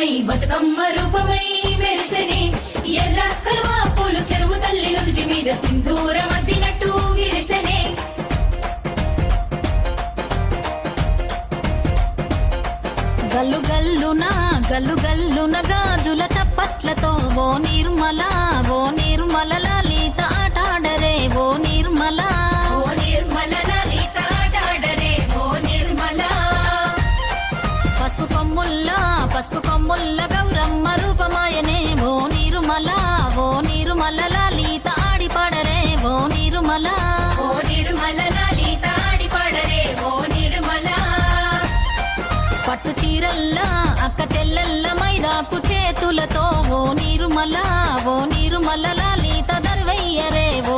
రూపమై బతుకమ్మ రూపమై మెరిసెనే ఎర్ర కలువ పూలు చెరువు తల్లి నుదుటి మీద సింధూరం అద్దినట్టు విరిసెనే గల్లు గల్లున గాజుల చప్పట్లతో ఓ నిర్మల లలిత ఆటాడరే ఓ నిర్మల లలిత ఆటాడరే ఓ నిర్మల పసుపు కొమ్ముల్ల గౌరమ్మ రూపమాయనే ఓ నిర్మల లలిత ఆడిపాడరే ఓ నిర్మల లలిత ఆడిపాడరే ఓ నిర్మల పట్టు చీరల్లా అక్క చెల్లెల్ల మైదాకు చేతులతో ఓ నిర్మల లలిత దర్వయ్యరే ఓ